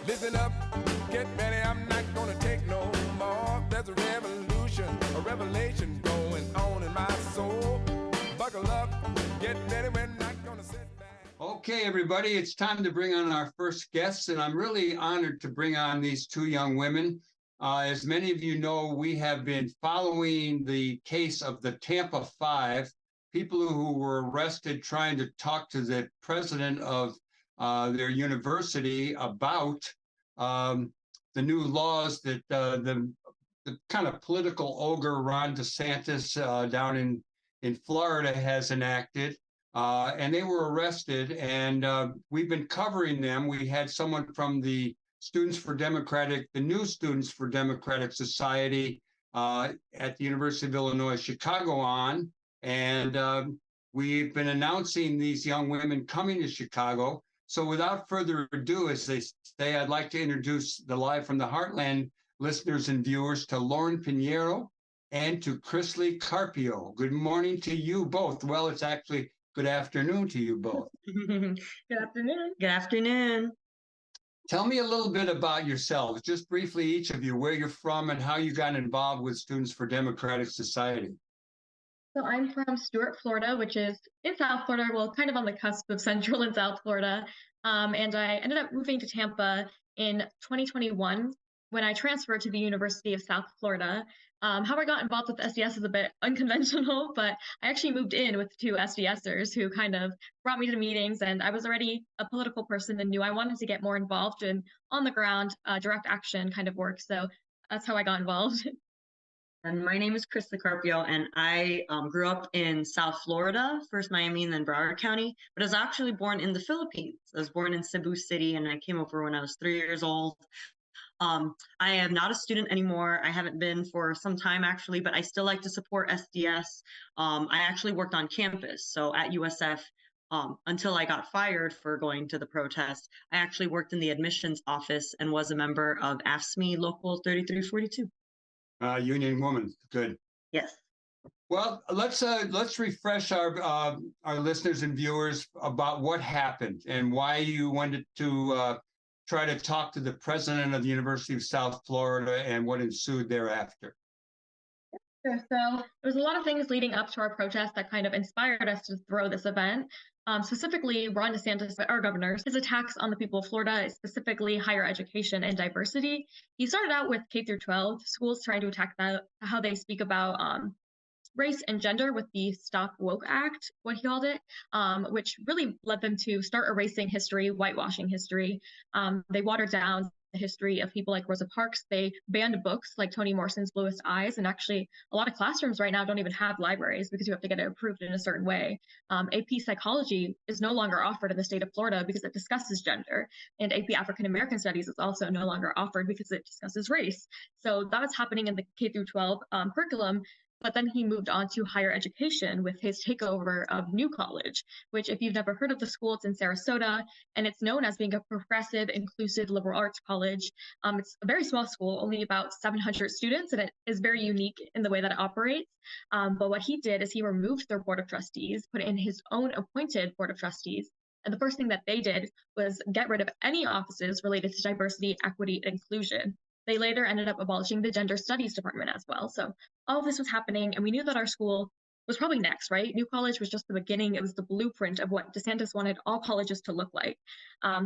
Listen up, get ready, I'm not gonna take no more. There's a revolution, a revelation going on in my soul. Buckle up, get ready, we're not gonna sit back. Okay, everybody, it's time to bring on our first guests, and I'm really honored to bring on these two young women. As many of you know, we have been following the case of the Tampa Five, people who were arrested trying to talk to the president of their university about the new laws that the kind of political ogre Ron DeSantis down in Florida has enacted. And they were arrested, and we've been covering them. We had someone from the the new Students for Democratic Society at the University of Illinois, Chicago on, and we've been announcing these young women coming to Chicago. So without further ado, as they say, I'd like to introduce the Live from the Heartland listeners and viewers to Lauren Pineiro and to Chrisley Carpio. Good morning to you both. Well, it's actually good afternoon to you both. Good afternoon. Good afternoon. Tell me a little bit about yourselves, just briefly, each of you, where you're from and how you got involved with Students for Democratic Society. So I'm from Stuart, Florida, which is in South Florida, well, kind of on the cusp of Central and South Florida. And I ended up moving to Tampa in 2021 when I transferred to the University of South Florida. How I got involved with SDS is a bit unconventional, but I actually moved in with two SDSers who kind of brought me to meetings, and I was already a political person and knew I wanted to get more involved in on the ground, direct action kind of work. So that's how I got involved. And my name is Chrisley Carpio, and I grew up in South Florida, first Miami and then Broward County, but I was actually born in the Philippines. I was born in Cebu City, and I came over when I was 3 years old. I am not a student anymore. I haven't been for some time, actually, but I still like to support SDS. I actually worked on campus, so at USF, until I got fired for going to the protest, I actually worked in the admissions office and was a member of AFSCME Local 3342. Union woman, good. Yes. Well, let's refresh our listeners and viewers about what happened and why you wanted to try to talk to the president of the University of South Florida and what ensued thereafter. Sure. So there was a lot of things leading up to our protest that kind of inspired us to throw this event. Specifically, Ron DeSantis, our governor, his attacks on the people of Florida, specifically higher education and diversity. He started out with K through 12 schools trying to attack how they speak about race and gender with the Stop Woke Act, what he called it, which really led them to start erasing history, whitewashing history. They watered down the history of people like Rosa Parks. They banned books like Toni Morrison's Bluest Eyes, and actually a lot of classrooms right now don't even have libraries because you have to get it approved in a certain way. AP Psychology is no longer offered in the state of Florida because it discusses gender, and AP African American Studies is also no longer offered because it discusses race. So that's happening in the K through 12 curriculum. But then he moved on to higher education with his takeover of New College, which, if you've never heard of the school, it's in Sarasota, and it's known as being a progressive, inclusive liberal arts college. It's a very small school, only about 700 students, and it is very unique in the way that it operates. But what he did is he removed their board of trustees, put in his own appointed board of trustees, and the first thing that they did was get rid of any offices related to diversity, equity, and inclusion. They later ended up abolishing the gender studies department as well. So all of this was happening, and we knew that our school was probably next, right? New College was just the beginning. It was the blueprint of what DeSantis wanted all colleges to look like.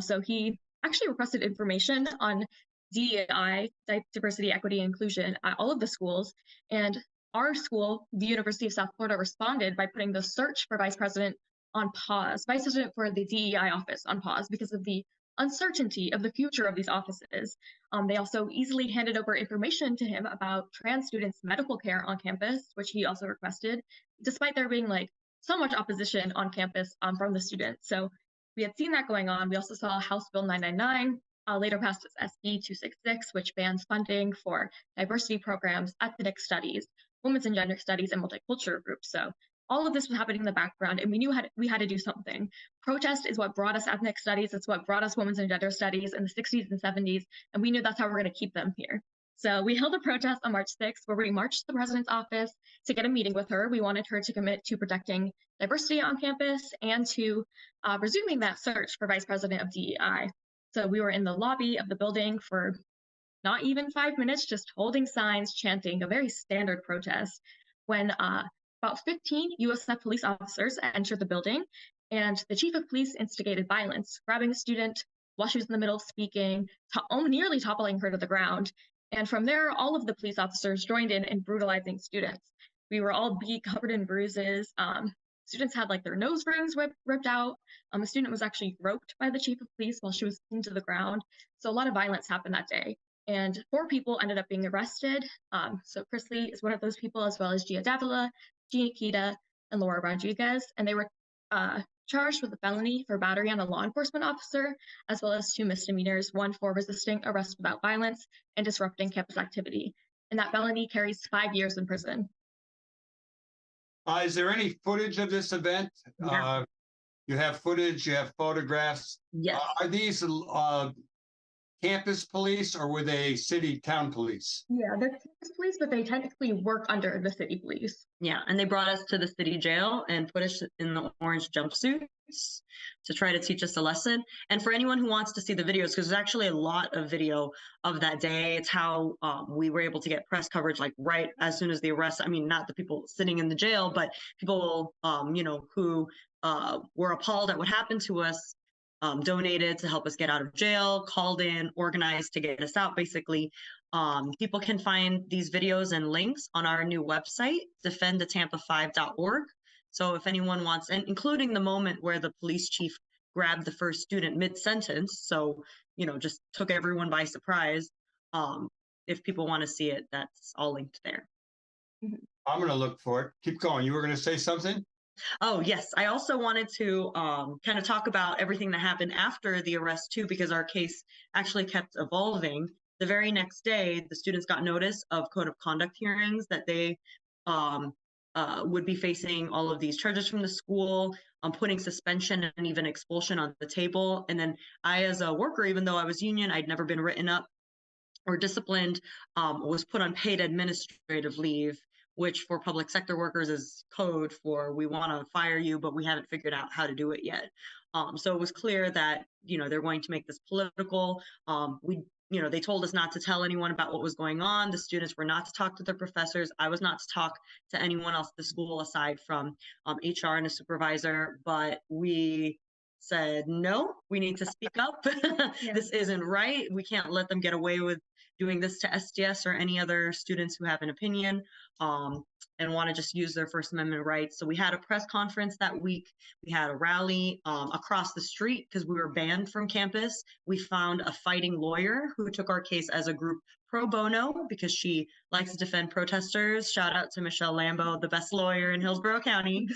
So he actually requested information on DEI, diversity, equity, and inclusion at all of the schools. And our school, the University of South Florida, responded by putting the search for vice president on pause, vice president for the DEI office on pause because of the uncertainty of the future of these offices. They also easily handed over information to him about trans students' medical care on campus, which he also requested, despite there being like so much opposition on campus from the students. So we had seen that going on. We also saw House Bill 999, later passed as SB 266, which bans funding for diversity programs, ethnic studies, women's and gender studies, and multicultural groups. So all of this was happening in the background, and we knew we had to do something. Protest is what brought us ethnic studies. It's what brought us women's and gender studies in the 60s and 70s, and we knew that's how we're going to keep them here. So we held a protest on March 6th where we marched to the president's office to get a meeting with her. We wanted her to commit to protecting diversity on campus and to resuming that search for vice president of DEI. So we were in the lobby of the building for not even 5 minutes, just holding signs, chanting, a very standard protest, when about 15 USF police officers entered the building, and the chief of police instigated violence, grabbing a student while she was in the middle of speaking, nearly toppling her to the ground. And from there, all of the police officers joined in brutalizing students. We were all beat, covered in bruises. Students had like their nose rings ripped out. A student was actually roped by the chief of police while she was pinned to the ground. So a lot of violence happened that day. And 4 people ended up being arrested. So Chrisley is one of those people, as well as Gia Davila, Gia Kita, and Laura Rodriguez. And they were charged with a felony for battery on a law enforcement officer, as well as 2 misdemeanors, one for resisting arrest without violence and disrupting campus activity. And that felony carries 5 years in prison. Is there any footage of this event? Yeah. You have footage, you have photographs. Yes. Are these campus police, or were they city town police? Yeah, they're campus police, but they technically work under the city police. Yeah, and they brought us to the city jail and put us in the orange jumpsuits to try to teach us a lesson. And for anyone who wants to see the videos, because there's actually a lot of video of that day, it's how we were able to get press coverage like right as soon as the arrest. I mean, not the people sitting in the jail, but people, who were appalled at what happened to us, donated to help us get out of jail, called in, organized to get us out, basically. People can find these videos and links on our new website, defendthetampa5.org. So if anyone wants, and including the moment where the police chief grabbed the first student mid-sentence, so, just took everyone by surprise. If people want to see it, that's all linked there. I'm going to look for it. Keep going. You were going to say something? Oh, yes. I also wanted to kind of talk about everything that happened after the arrest, too, because our case actually kept evolving. The very next day, the students got notice of code of conduct hearings that they would be facing all of these charges from the school, putting suspension and even expulsion on the table. And then I, as a worker, even though I was union, I'd never been written up or disciplined, was put on paid administrative leave, which for public sector workers is code for we want to fire you, but we haven't figured out how to do it yet. So it was clear that, they're going to make this political. They told us not to tell anyone about what was going on. The students were not to talk to their professors. I was not to talk to anyone else at the school aside from HR and a supervisor, but we said, no, we need to speak up. Yeah. This isn't right. We can't let them get away with doing this to SDS or any other students who have an opinion and want to just use their First Amendment rights. So we had a press conference that week. We had a rally across the street because we were banned from campus. We found a fighting lawyer who took our case as a group pro bono because she likes to defend protesters. Shout out to Michelle Lambo, the best lawyer in Hillsborough County.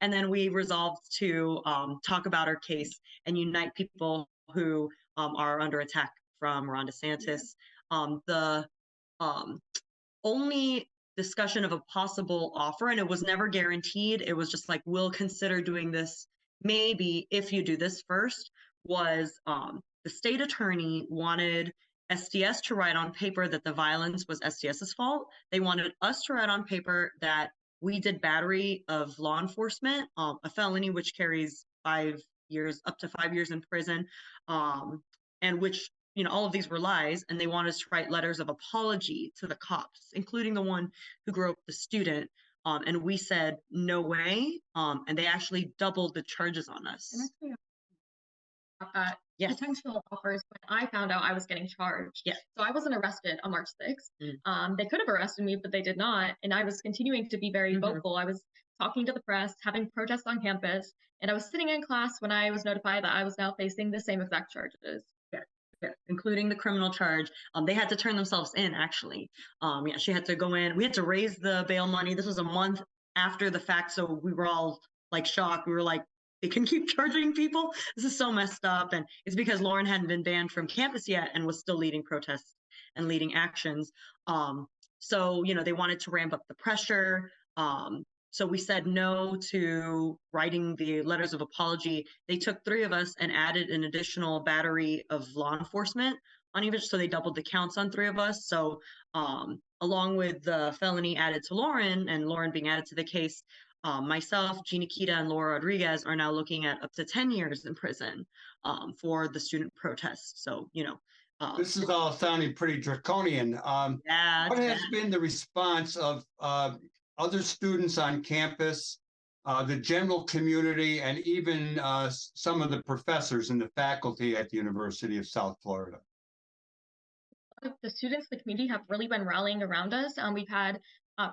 And then we resolved to talk about our case and unite people who are under attack from Ron DeSantis. The only discussion of a possible offer, and it was never guaranteed, it was just like, we'll consider doing this maybe if you do this first, was the state attorney wanted SDS to write on paper that the violence was SDS's fault. They wanted us to write on paper that we did battery of law enforcement, a felony which carries 5 years, up to 5 years in prison, and which, all of these were lies, and they wanted us to write letters of apology to the cops, including the one who groped the student. And we said, no way. And they actually doubled the charges on us. And actually, Yes. potential offers, when I found out I was getting charged. Yeah. So I wasn't arrested on March 6th. They could have arrested me, but they did not. And I was continuing to be very vocal. I was talking to the press, having protests on campus, and I was sitting in class when I was notified that I was now facing the same exact charges. Yeah, including the criminal charge. They had to turn themselves in, actually. She had to go in. We had to raise the bail money. This was a month after the fact, so we were all like shocked. We were like, they can keep charging people? This is so messed up. And it's because Lauren hadn't been banned from campus yet and was still leading protests and leading actions. So, they wanted to ramp up the pressure. So we said no to writing the letters of apology. They took 3 of us and added an additional battery of law enforcement on each, so they doubled the counts on 3 of us. So along with the felony added to Lauren and Lauren being added to the case, myself, Gina Kita, and Laura Rodriguez are now looking at up to 10 years in prison for the student protests. So, this is all sounding pretty draconian. yeah, What has been the response of other students on campus, the general community, and even some of the professors and the faculty at the University of South Florida? The students, the community have really been rallying around us. We've had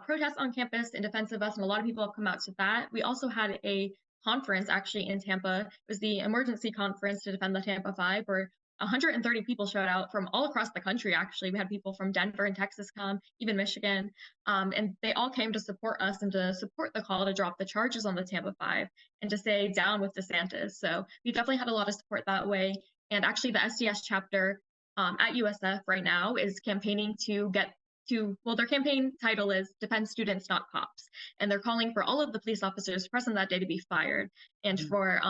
protests on campus in defense of us, and a lot of people have come out to that. We also had a conference actually in Tampa. It was the emergency conference to defend the Tampa 5, where 130 people showed out from all across the country, actually. We had people from Denver and Texas come, even Michigan, and they all came to support us and to support the call to drop the charges on the Tampa 5 and to say down with DeSantis. So we definitely had a lot of support that way. And actually the SDS chapter at USF right now is campaigning to get to, well, their campaign title is Defend Students, Not Cops. And they're calling for all of the police officers present that day to be fired and for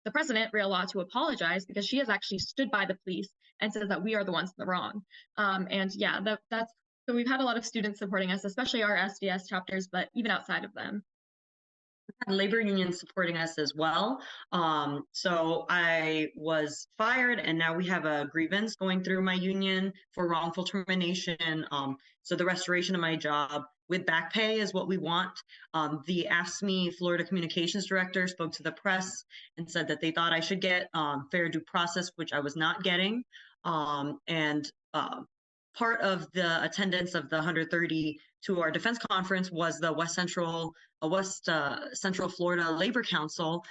the president, Rhea Law, to apologize because she has actually stood by the police and says that we are the ones in the wrong. And yeah, that's, so we've had a lot of students supporting us, especially our SDS chapters, but even outside of them. Labor union supporting us as well. So I was fired and now we have a grievance going through my union for wrongful termination. So the restoration of my job with back pay is what we want. The AFSCME Florida Communications Director spoke to the press and said that they thought I should get fair due process, which I was not getting. Part of the attendance of the 130 to our defense conference was the West Central Florida Labor Council,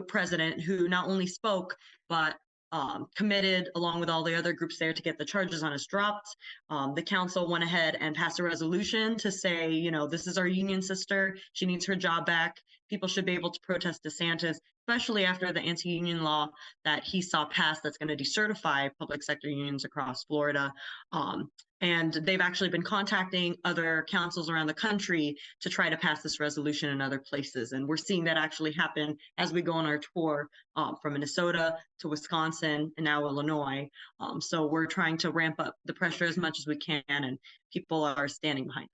president who not only spoke, but committed along with all the other groups there to get the charges on us dropped. The council went ahead and passed a resolution to say, this is our union sister. She needs her job back. People should be able to protest DeSantis, especially after the anti-union law that he saw passed that's going to decertify public sector unions across Florida. And they've actually been contacting other councils around the country to try to pass this resolution in other places. And we're seeing that actually happen as we go on our tour from Minnesota to Wisconsin and now Illinois. So we're trying to ramp up the pressure as much as we can, and people are standing behind us.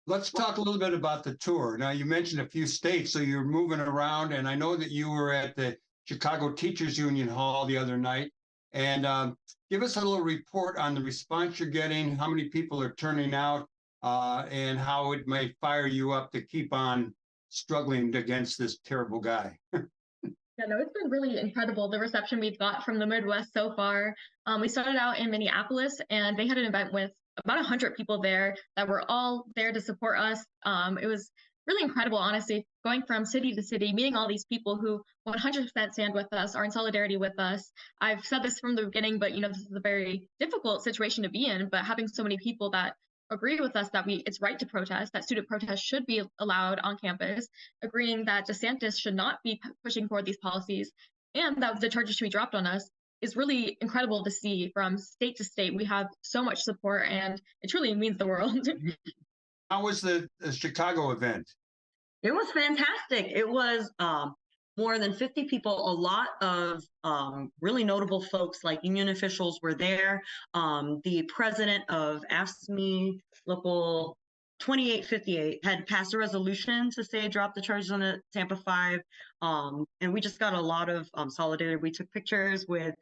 Let's talk a little bit about the tour. Now, you mentioned a few states, so you're moving around, and I know that you were at the Chicago Teachers Union Hall the other night. And give us a little report on the response you're getting, how many people are turning out, and how it may fire you up to keep on struggling against this terrible guy. Yeah, no, it's been really incredible, the reception we've got from the Midwest so far. We started out in Minneapolis, and they had an event with about 100 people there that were all there to support us. It was really incredible, honestly, going from city to city, meeting all these people who 100% stand with us, are in solidarity with us. I've said this from the beginning, but this is a very difficult situation to be in, but having so many people that agree with us that it's right to protest, that student protests should be allowed on campus, agreeing that DeSantis should not be pushing forward these policies, and that the charges should be dropped on us, is really incredible to see from state to state. We have so much support, and it truly means the world. How was the Chicago event? It was fantastic. It was more than 50 people. A lot of really notable folks like union officials were there. The president of AFSCME Local 2858 had passed a resolution to say drop the charges on the Tampa 5. And we just got a lot of solidarity. We took pictures with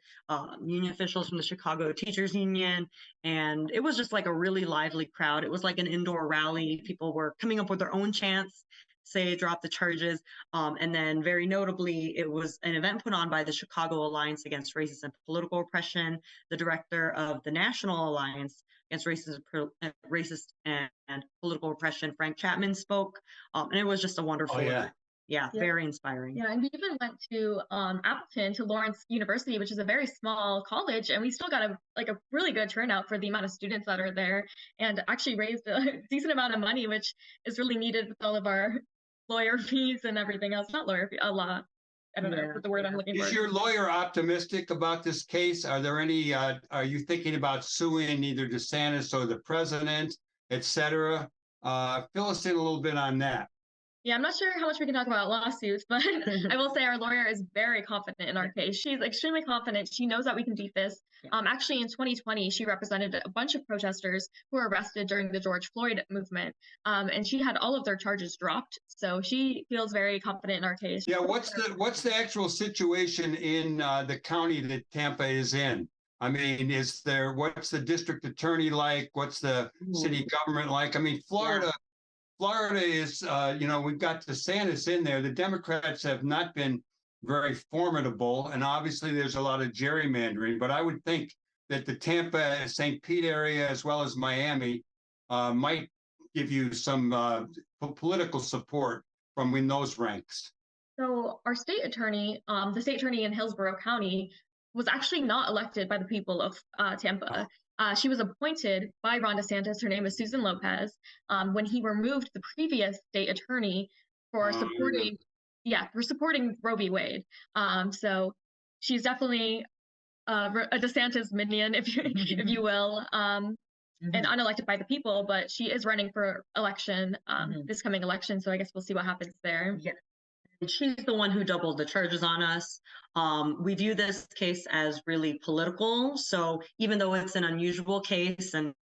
union officials from the Chicago Teachers Union, and it was just like a really lively crowd. It was like an indoor rally. People were coming up with their own chants, say drop the charges. And then very notably, it was an event put on by the Chicago Alliance Against Racist and Political Oppression. The director of the National Alliance Against Racist and Political Oppression, Frank Chapman, spoke. And it was just a wonderful event. Yeah, very inspiring. Yeah, and we even went to Appleton, to Lawrence University, which is a very small college, and we still got a really good turnout for the amount of students that are there, and actually raised a decent amount of money, which is really needed with all of our lawyer fees and everything else. Not lawyer fee, a lot. I don't know what the word I'm looking for. Is your lawyer optimistic about this case? Are there any, are you thinking about suing either DeSantis or the president, et cetera? Fill us in a little bit on that. Yeah, I'm not sure how much we can talk about lawsuits, but I will say our lawyer is very confident in our case. She's extremely confident. She knows that we can beat this. Actually, in 2020, she represented a bunch of protesters who were arrested during the George Floyd movement, and she had all of their charges dropped. So she feels very confident in our case. Yeah, what's the actual situation in the county that Tampa is in? I mean, what's the district attorney like? What's the city government like? I mean, Florida is, we've got DeSantis in there. The Democrats have not been very formidable, and obviously there's a lot of gerrymandering. But I would think that the Tampa, St. Pete area, as well as Miami, might give you some political support from in those ranks. So our state attorney, the state attorney in Hillsborough County, was actually not elected by the people of Tampa. She was appointed by Ron DeSantis. Her name is Susan Lopez. When he removed the previous state attorney for supporting Roe v. Wade. So she's definitely a DeSantis minion, if you will, and unelected by the people. But she is running for election this coming election. So I guess we'll see what happens there. Yeah. She's the one who doubled the charges on us. We view this case as really political. So even though it's an unusual case and,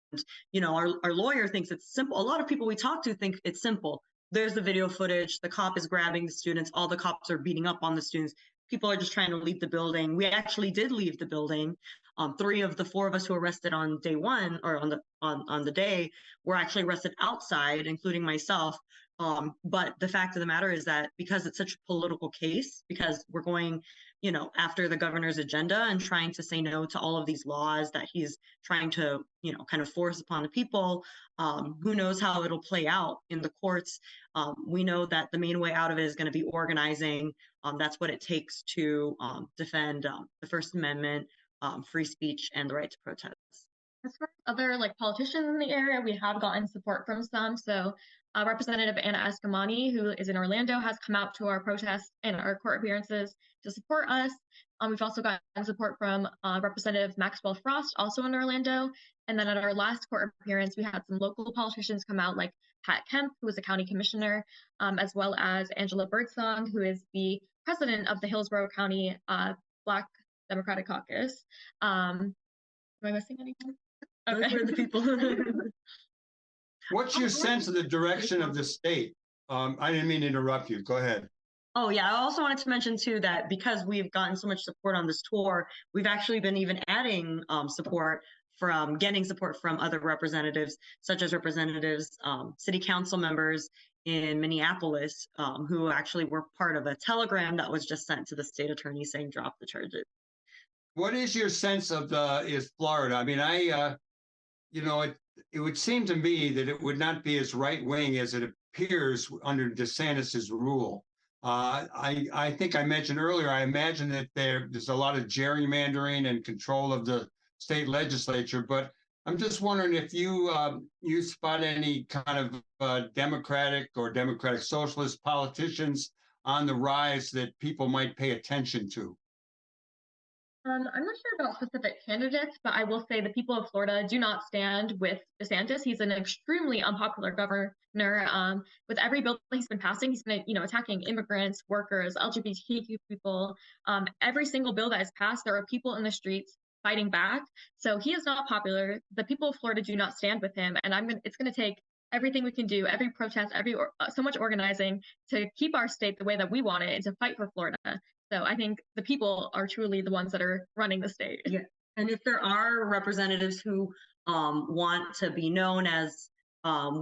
our lawyer thinks it's simple, a lot of people we talk to think it's simple. There's the video footage. The cop is grabbing the students. All the cops are beating up on the students. People are just trying to leave the building. We actually did leave the building. 3 of the 4 of us who were arrested on day one, or on the day, were actually arrested outside, including myself. But the fact of the matter is that because it's such a political case, because we're going, after the governor's agenda and trying to say no to all of these laws that he's trying to, kind of force upon the people, who knows how it'll play out in the courts. We know that the main way out of it is going to be organizing. That's what it takes to defend the First Amendment, free speech, and the right to protest. As far as other politicians in the area, we have gotten support from some. So Representative Anna Escamani, who is in Orlando, has come out to our protests and our court appearances to support us. We've also gotten support from Representative Maxwell Frost, also in Orlando. And then at our last court appearance, we had some local politicians come out, like Pat Kemp, who is a county commissioner, as well as Angela Birdsong, who is the president of the Hillsborough County Black Democratic Caucus. Am I missing anything? Okay. Those were the people. What's your sense of the direction of the state? I didn't mean to interrupt you. Go ahead. Oh, yeah. I also wanted to mention, too, that because we've gotten so much support on this tour, we've actually been even adding getting support from other representatives, such as representatives, city council members in Minneapolis, who actually were part of a telegram that was just sent to the state attorney saying drop the charges. What is your sense of is Florida? I mean, it would seem to me that it would not be as right-wing as it appears under DeSantis's rule. I think I mentioned earlier, I imagine that there's a lot of gerrymandering and control of the state legislature, but I'm just wondering if you spot any kind of Democratic or Democratic Socialist politicians on the rise that people might pay attention to. I'm not sure about specific candidates, but I will say the people of Florida do not stand with DeSantis. He's an extremely unpopular governor. With every bill he's been passing, he's been, attacking immigrants, workers, LGBTQ people. Every single bill that is passed, there are people in the streets fighting back. So he is not popular. The people of Florida do not stand with him, and it's going to take everything we can do, every protest, so much organizing to keep our state the way that we want it and to fight for Florida. So I think the people are truly the ones that are running the state. Yeah. And if there are representatives who want to be known as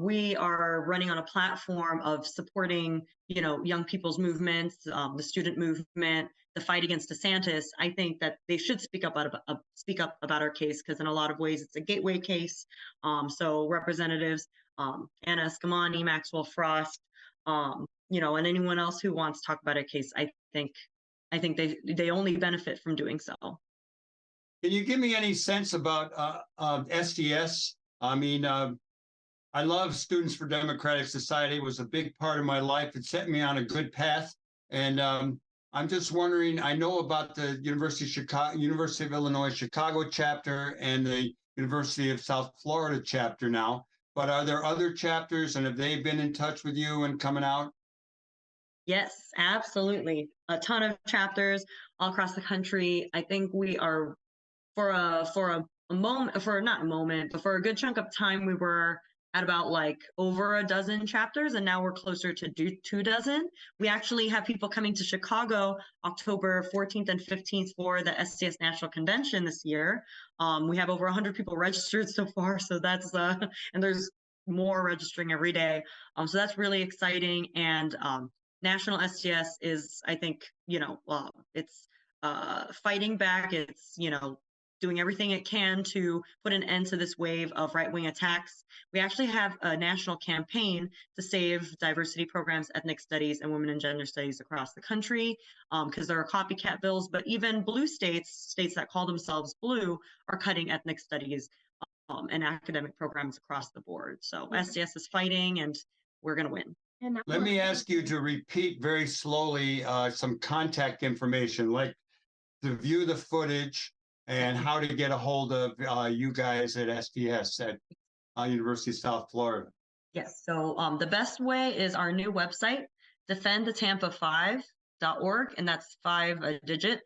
we are running on a platform of supporting, young people's movements, the student movement, the fight against DeSantis, I think that they should speak up about our case, because in a lot of ways it's a gateway case. So representatives Anna Escamani, Maxwell Frost, and anyone else who wants to talk about a case, I think they only benefit from doing so. Can you give me any sense about SDS? I mean, I love Students for Democratic Society. It was a big part of my life. It set me on a good path. And I'm just wondering, I know about the University of Illinois Chicago chapter and the University of South Florida chapter now, but are there other chapters, and have they been in touch with you and coming out? Yes, absolutely. A ton of chapters all across the country. I think we are for a moment, for not a moment, but for a good chunk of time, we were at about like over a dozen chapters, and now we're closer to 2 dozen. We actually have people coming to Chicago October 14th and 15th for the STS National Convention this year. We have over 100 people registered so far, so that's and there's more registering every day. So that's really exciting. And National STS is, I think, it's fighting back. It's, doing everything it can to put an end to this wave of right-wing attacks. We actually have a national campaign to save diversity programs, ethnic studies, and women and gender studies across the country, because there are copycat bills, but even blue states that call themselves blue, are cutting ethnic studies and academic programs across the board. So STS is fighting, and we're going to win. Let me ask you to repeat very slowly some contact information, like to view the footage and how to get a hold of you guys at STS at University of South Florida. Yes, so the best way is our new website, defendthetampa5.org, and that's 5 a digit.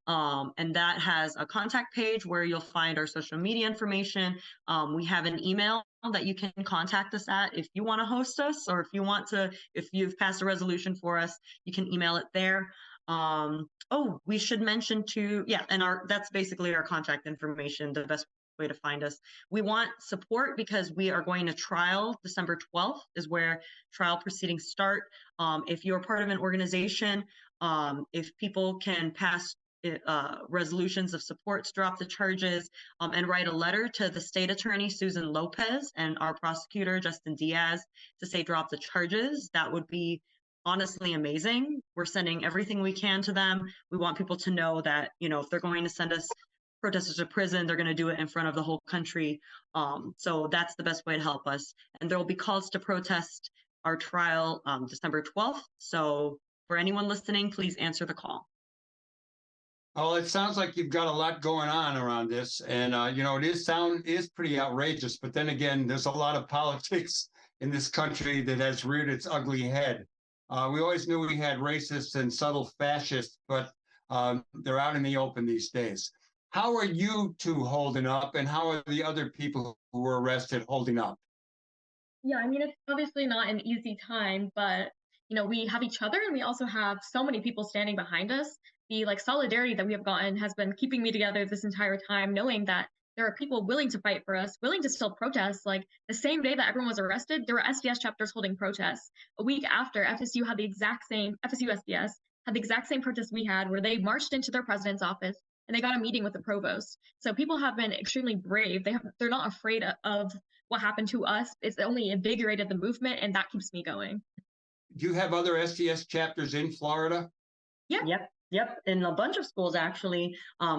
And that has a contact page where you'll find our social media information. We have an email that you can contact us at if you want to host us, or if you've passed a resolution for us, you can email it there. We should mention too, and that's basically our contact information, the best way to find us. We want support because we are going to trial. December 12th is where trial proceedings start. If you're part of an organization, if people can pass resolutions of support to drop the charges, and write a letter to the state attorney, Susan Lopez, and our prosecutor, Justin Diaz, to say drop the charges, that would be honestly amazing. We're sending everything we can to them. We want people to know that, if they're going to send us protesters to prison, they're going to do it in front of the whole country. So that's the best way to help us. And there will be calls to protest our trial December 12th. So for anyone listening, please answer the call. Oh, it sounds like you've got a lot going on around this, and it is pretty outrageous. But then again, there's a lot of politics in this country that has reared its ugly head. We always knew we had racists and subtle fascists, but they're out in the open these days. How are you two holding up, and how are the other people who were arrested holding up? Yeah, I mean, it's obviously not an easy time, but we have each other, and we also have so many people standing behind us. The solidarity that we have gotten has been keeping me together this entire time, knowing that there are people willing to fight for us, willing to still protest. Like the same day that everyone was arrested, there were STS chapters holding protests. A week after, FSU SDS had the exact same protest we had, where they marched into their president's office and they got a meeting with the provost. So people have been extremely brave. They're not afraid of what happened to us. It's only invigorated the movement, and that keeps me going. Do you have other STS chapters in Florida? Yeah. Yep. In a bunch of schools, actually.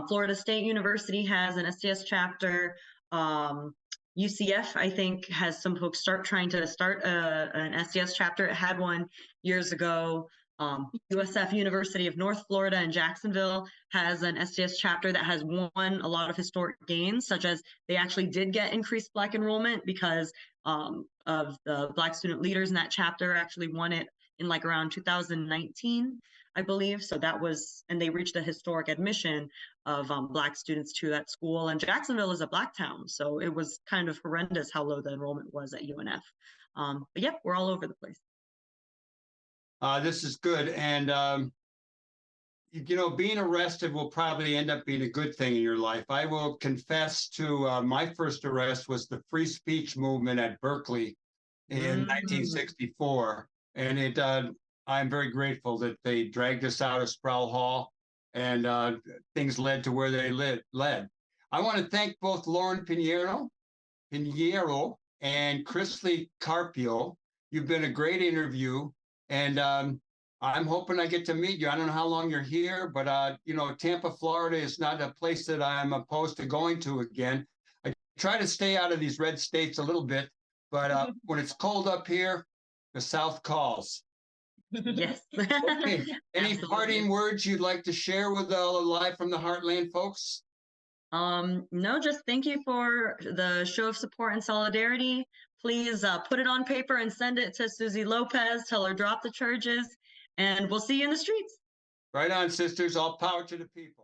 Florida State University has an STS chapter. UCF, I think, has some folks trying to start an STS chapter. It had one years ago. USF, University of North Florida in Jacksonville, has an STS chapter that has won a lot of historic gains, such as they actually did get increased Black enrollment because of the Black student leaders in that chapter actually won it in around 2019, I believe. So and they reached a historic admission of Black students to that school. And Jacksonville is a Black town, so it was kind of horrendous how low the enrollment was at UNF. But yeah, we're all over the place. This is good. And, being arrested will probably end up being a good thing in your life. I will confess to my first arrest was the free speech movement at Berkeley in 1964. And I'm very grateful that they dragged us out of Sproul Hall, and things led to where they led. I want to thank both Lauren Pineiro and Chrisley Carpio. You've been a great interview. And I'm hoping I get to meet you. I don't know how long you're here, but, Tampa, Florida is not a place that I'm opposed to going to again. I try to stay out of these red states a little bit, but when it's cold up here, the South calls. Yes. Okay. Any parting words you'd like to share with the Live from the Heartland folks? No, just thank you for the show of support and solidarity. Please put it on paper and send it to Susie Lopez. Tell her drop the charges. and we'll see you in the streets. Right on, sisters. All power to the people.